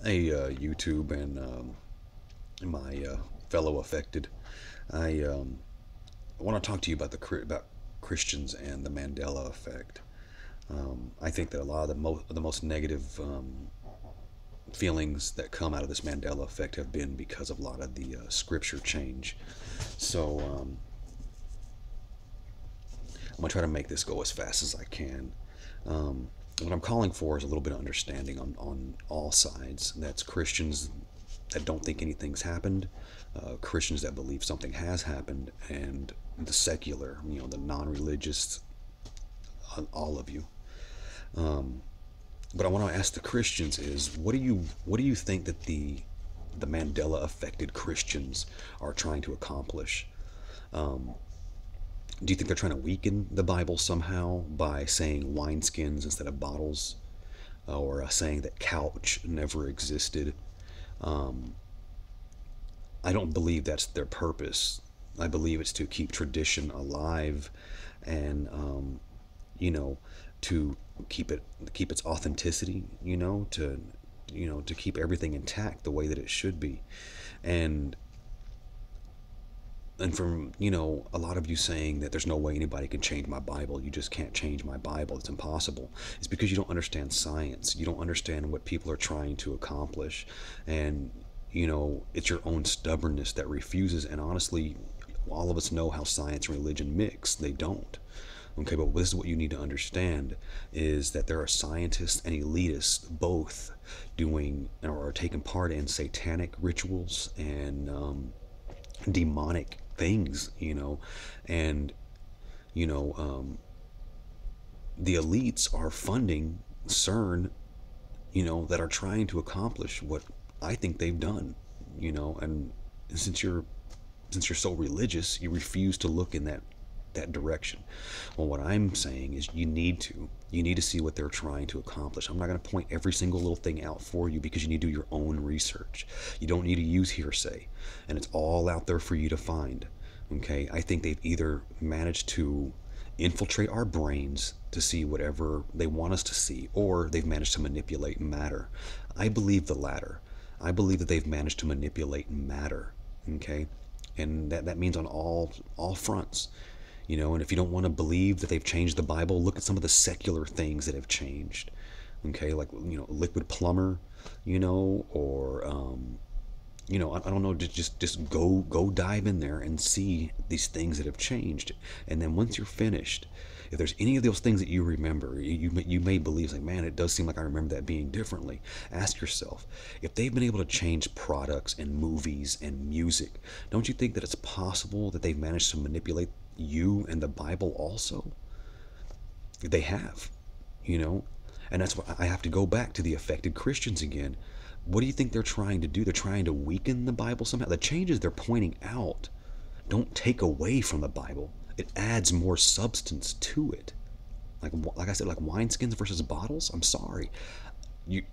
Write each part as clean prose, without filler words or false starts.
Hey, YouTube and my fellow affected. I want to talk to you about about Christians and the Mandela effect. I think that a lot of the most negative feelings that come out of this Mandela effect have been because of a lot of the scripture change. So I'm gonna try to make this go as fast as I can. What I'm calling for is a little bit of understanding on all sides. That's Christians that don't think anything's happened, Christians that believe something has happened, and the secular, the non-religious, all of you. But I want to ask the Christians is what do you think that the Mandela affected Christians are trying to accomplish? Do you think they're trying to weaken the Bible somehow by saying wineskins instead of bottles, or saying that couch never existed? I don't believe that's their purpose. I believe it's to keep tradition alive, and you know, to keep its authenticity. To keep everything intact the way that it should be, and from a lot of you saying that there's no way anybody can change my Bible, you just can't change my Bible, it's impossible. It's because you don't understand science, you don't understand what people are trying to accomplish, and it's your own stubbornness that refuses. And honestly, all of us know how science and religion mix. They don't. Okay, but this is what you need to understand, is that there are scientists and elitists both doing or are taking part in satanic rituals and demonic things, and you know um, the elites are funding CERN, that are trying to accomplish what I think they've done, and since you're since you're so religious, you refuse to look in that direction. Well, what I'm saying is you need to see what they're trying to accomplish. I'm not going to point every single little thing out for you because you need to do your own research. You don't need to use hearsay, and it's all out there for you to find. Okay, I think they've either managed to infiltrate our brains to see whatever they want us to see, or they've managed to manipulate matter. I believe the latter. I believe that they've managed to manipulate matter. Okay, and that means on all fronts. And if you don't want to believe that they've changed the Bible, look at some of the secular things that have changed. Okay, like liquid plumber, or I don't know, just go dive in there and see these things that have changed. And then once you're finished, if there's any of those things that you remember, you may believe, like, man, it does seem like I remember that being differently. Ask yourself, if they've been able to change products and movies and music, don't you think that it's possible that they've managed to manipulate you and the Bible also? They have, you know and that's why I have to go back to the affected Christians again. What do you think they're trying to do? They're trying to weaken the Bible somehow. The changes they're pointing out don't take away from the Bible. It adds more substance to it. Like I said, like wineskins versus bottles. I'm sorry, you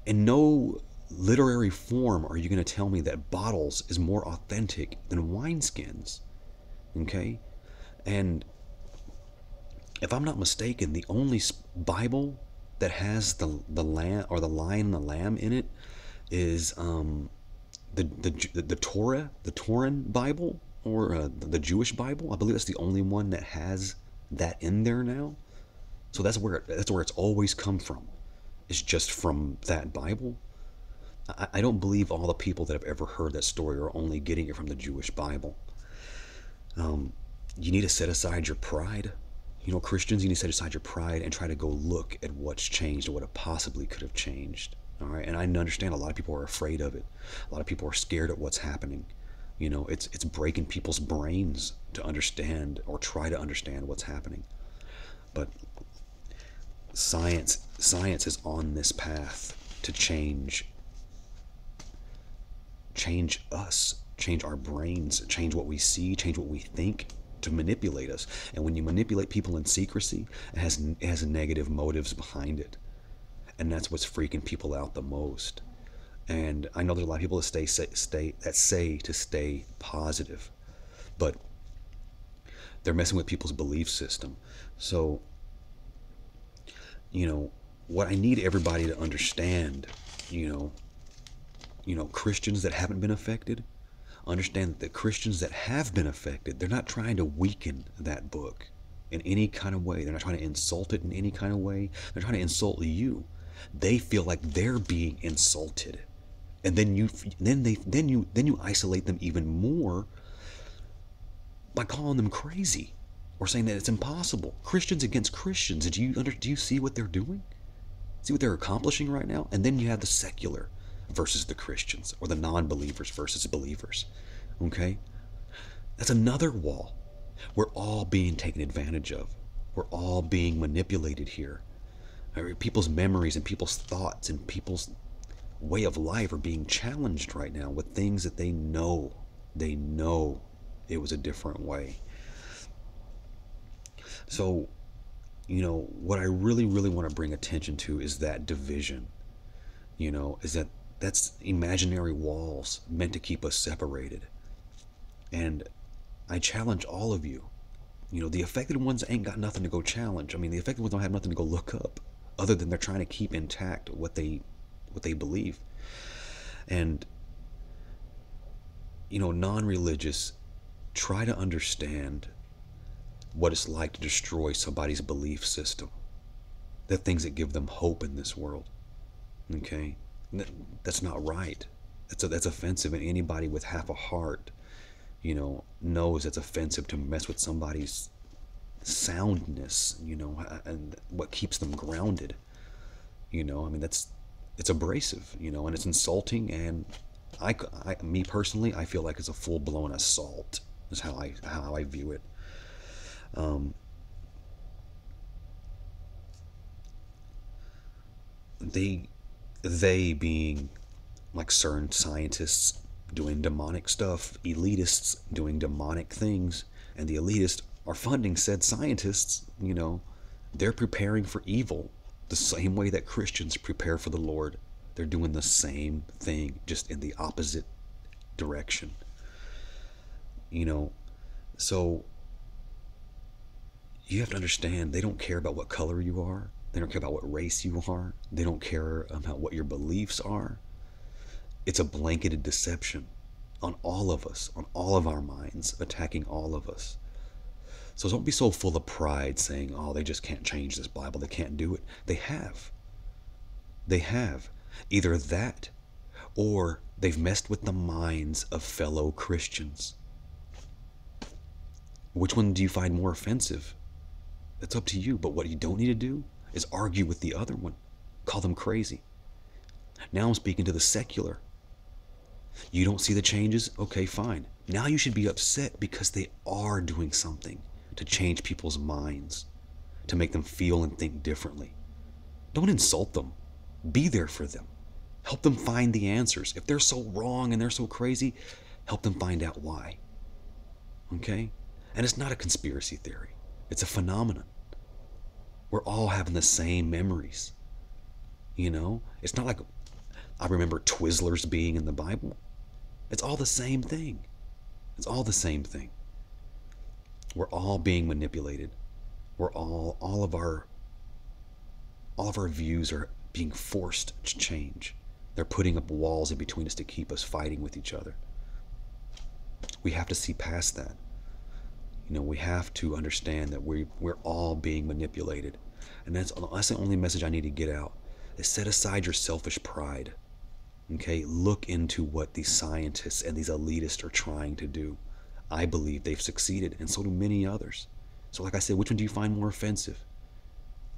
in no literary form are you going to tell me that bottles is more authentic than wineskins. Okay, and if I'm not mistaken, the only Bible that has the lamb, or the lion and the lamb in it, is the Torah, the Toran Bible, or the Jewish Bible. I believe that's the only one that has that in there now. So that's where it's always come from. It's just from that Bible. I don't believe all the people that have ever heard that story are only getting it from the Jewish Bible. You need to set aside your pride. Christians, you need to set aside your pride and try to go look at what's changed and what it possibly could have changed. All right, and I understand a lot of people are afraid of it. A lot of people are scared at what's happening. It's breaking people's brains to understand or try to understand what's happening. But science is on this path to change us, change our brains, change what we see, change what we think, to manipulate us. And when you manipulate people in secrecy, it has negative motives behind it, and that's what's freaking people out the most. And I know there's a lot of people that say to stay positive, but they're messing with people's belief system. So, what I need everybody to understand you know, Christians that haven't been affected, understand that the Christians that have been affected, they're not trying to weaken that book in any kind of way. They're not trying to insult it in any kind of way. They're trying to insult you. They feel like they're being insulted. And then you isolate them even more by calling them crazy or saying that it's impossible. Christians against Christians. Do you see what they're doing? See what they're accomplishing right now? And then you have the secular versus the Christians, or the non-believers versus believers. Okay? That's another wall. We're all being taken advantage of. We're all being manipulated here. People's memories and people's thoughts and people's way of life are being challenged right now with things that they know it was a different way. So, what I really, really want to bring attention to is that division. Is that's imaginary walls meant to keep us separated. And I challenge all of you. The affected ones ain't got nothing to go challenge. I mean, the affected ones don't have nothing to go look up, other than they're trying to keep intact what they believe. And non-religious, try to understand what it's like to destroy somebody's belief system, the things that give them hope in this world. Okay? That's not right. That's offensive, and anybody with half a heart, knows it's offensive to mess with somebody's soundness, and what keeps them grounded. I mean, it's abrasive, and it's insulting, and me personally, I feel like it's a full-blown assault. Is how I view it. They being like certain scientists doing demonic stuff, elitists doing demonic things, and the elitists are funding said scientists. They're preparing for evil the same way that Christians prepare for the Lord. They're doing the same thing, just in the opposite direction. So you have to understand, they don't care about what color you are. They don't care about what race you are. They don't care about what your beliefs are. It's a blanketed deception on all of us, on all of our minds, attacking all of us. So don't be so full of pride saying, oh, they just can't change this Bible. They can't do it. They have. They have. Either that, or they've messed with the minds of fellow Christians. Which one do you find more offensive? That's up to you. But what you don't need to do is argue with the other one. Call them crazy. Now I'm speaking to the secular. You don't see the changes? Okay, fine. Now you should be upset because they are doing something to change people's minds, to make them feel and think differently. Don't insult them. Be there for them. Help them find the answers. If they're so wrong and they're so crazy, help them find out why. Okay? And it's not a conspiracy theory. It's a phenomenon. We're all having the same memories. It's not like I remember Twizzlers being in the Bible. It's all the same thing. It's all the same thing. We're all being manipulated. We're all of our views are being forced to change. They're putting up walls in between us to keep us fighting with each other. We have to see past that. We have to understand that we're all being manipulated. And that's the only message I need to get out. Is set aside your selfish pride. Okay? Look into what these scientists and these elitists are trying to do. I believe they've succeeded, and so do many others. So like I said, which one do you find more offensive?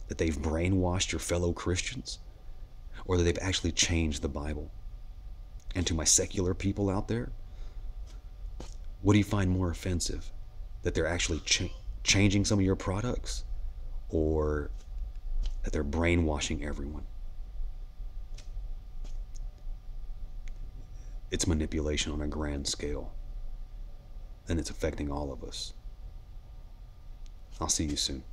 That they've brainwashed your fellow Christians? Or that they've actually changed the Bible? And to my secular people out there, what do you find more offensive? That they're actually changing some of your products? Or that they're brainwashing everyone? It's manipulation on a grand scale. And it's affecting all of us. I'll see you soon.